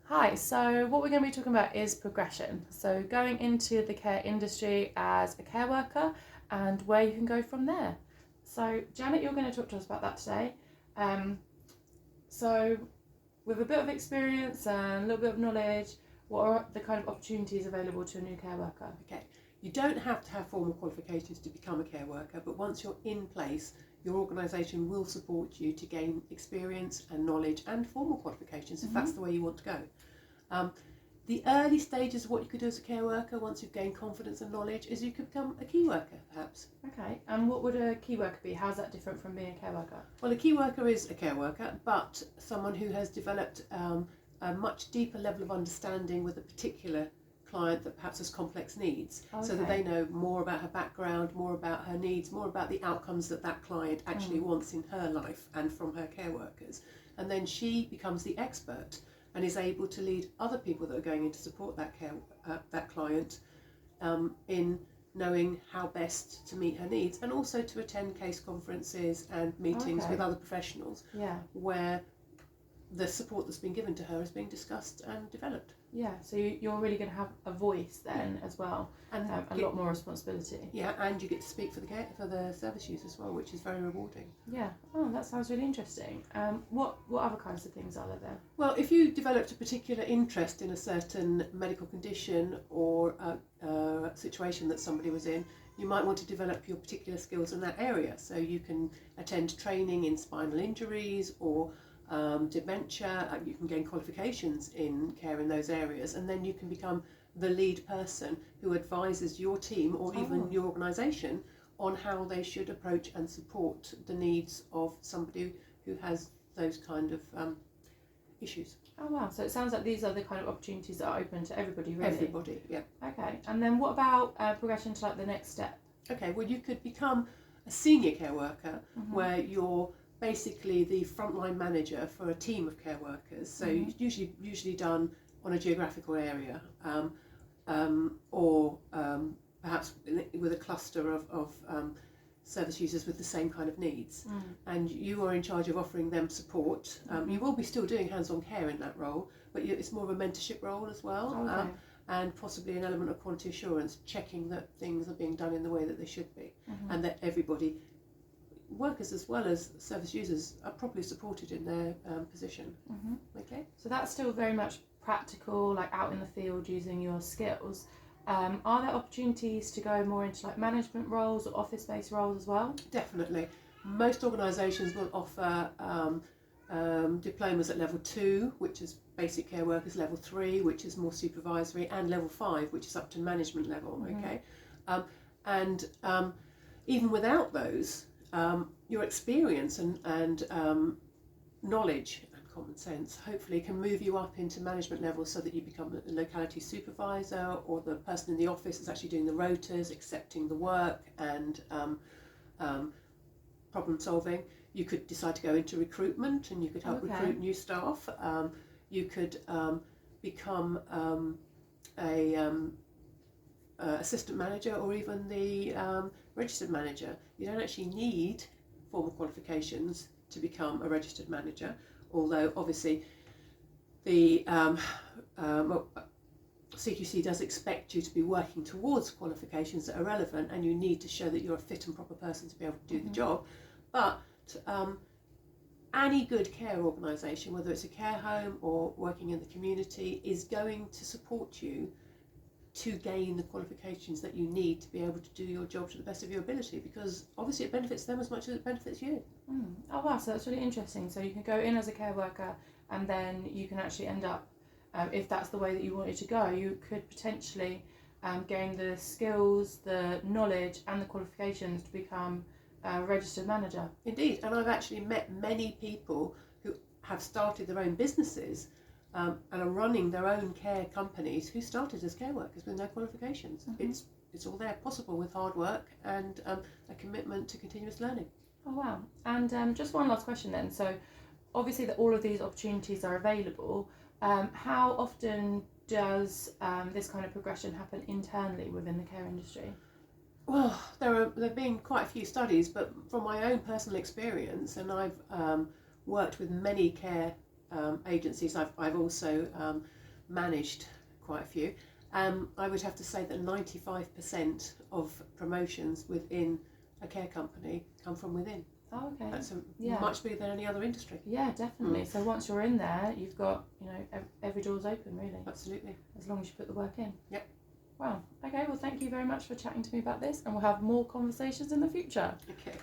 Hi, so what we're going to be talking about is progression. So going into the care industry as a care worker and where you can go from there. So Janet, you're going to talk to us about that today. So with a bit of experience and a little bit of knowledge, what are the kind of opportunities available to a new care worker? Okay, you don't have to have formal qualifications to become a care worker, but once you're in place, your organisation will support you to gain experience and knowledge and formal qualifications if that's the way you want to go. The early stages of what you could do as a care worker, once you've gained confidence and knowledge, is you could become a key worker, perhaps. Okay, and what would a key worker be? How's that different from being a care worker? Well, a key worker is a care worker, but someone who has developed a much deeper level of understanding with a particular client that perhaps has complex needs, so that they know more about her background, more about her needs, more about the outcomes that that client actually wants in her life and from her care workers. And then she becomes the expert and is able to lead other people that are going in to support that that client in knowing how best to meet her needs, and also to attend case conferences and meetings with other professionals where the support that's been given to her is being discussed and developed. Yeah, so you're really going to have a voice then as well, and a lot more responsibility. Yeah, and you get to speak for the service users as well, which is very rewarding. Yeah. Oh, that sounds really interesting. What other kinds of things are there? Well, if you developed a particular interest in a certain medical condition or a situation that somebody was in, you might want to develop your particular skills in that area. So you can attend training in spinal injuries or dementia. You can gain qualifications in care in those areas, and then you can become the lead person who advises your team or even your organisation on how they should approach and support the needs of somebody who has those kind of issues. Oh wow, so it sounds like these are the kind of opportunities that are open to everybody, really. Everybody, yeah. Okay, and then what about progression to like the next step? Okay, well you could become a senior care worker where you're basically the frontline manager for a team of care workers. So usually done on a geographical area, or perhaps with a cluster of service users with the same kind of needs, and you are in charge of offering them support. You will be still doing hands-on care in that role, but it's more of a mentorship role as well, and possibly an element of quality assurance, checking that things are being done in the way that they should be, and that everybody, workers as well as service users, are properly supported in their position. Okay. So that's still very much practical, like out in the field using your skills. Are there opportunities to go more into like management roles or office-based roles as well? Definitely. Most organisations will offer diplomas at level 2, which is basic care workers, level 3, which is more supervisory, and level 5, which is up to management level. Okay, and even without those, your experience and knowledge and common sense hopefully can move you up into management levels, so that you become a locality supervisor, or the person in the office that's actually doing the rotas, accepting the work, and problem solving. You could decide to go into recruitment, and you could help recruit new staff. You could become a assistant manager, or even the registered manager. You don't actually need formal qualifications to become a registered manager, although obviously the CQC does expect you to be working towards qualifications that are relevant, and you need to show that you're a fit and proper person to be able to do the job. But any good care organisation, whether it's a care home or working in the community, is going to support you to gain the qualifications that you need to be able to do your job to the best of your ability, because obviously it benefits them as much as it benefits you. Oh wow, so that's really interesting. So you can go in as a care worker, and then you can actually end up, if that's the way that you wanted to go, you could potentially gain the skills, the knowledge and the qualifications to become a registered manager. Indeed, and I've actually met many people who have started their own businesses and are running their own care companies, who started as care workers with no qualifications. It's all there, possible with hard work and a commitment to continuous learning. Oh wow. And just one last question then. So obviously that all of these opportunities are available. How often does this kind of progression happen internally within the care industry? Well, there have been quite a few studies, but from my own personal experience, and I've worked with many care agencies. I've also managed quite a few. I would have to say that 95% of promotions within a care company come from within. Oh, okay. That's much bigger than any other industry. Yeah, definitely. So once you're in there, you've got, every door's open, really. Absolutely. As long as you put the work in. Yep. Wow. Okay, well, thank you very much for chatting to me about this, and we'll have more conversations in the future. Okay.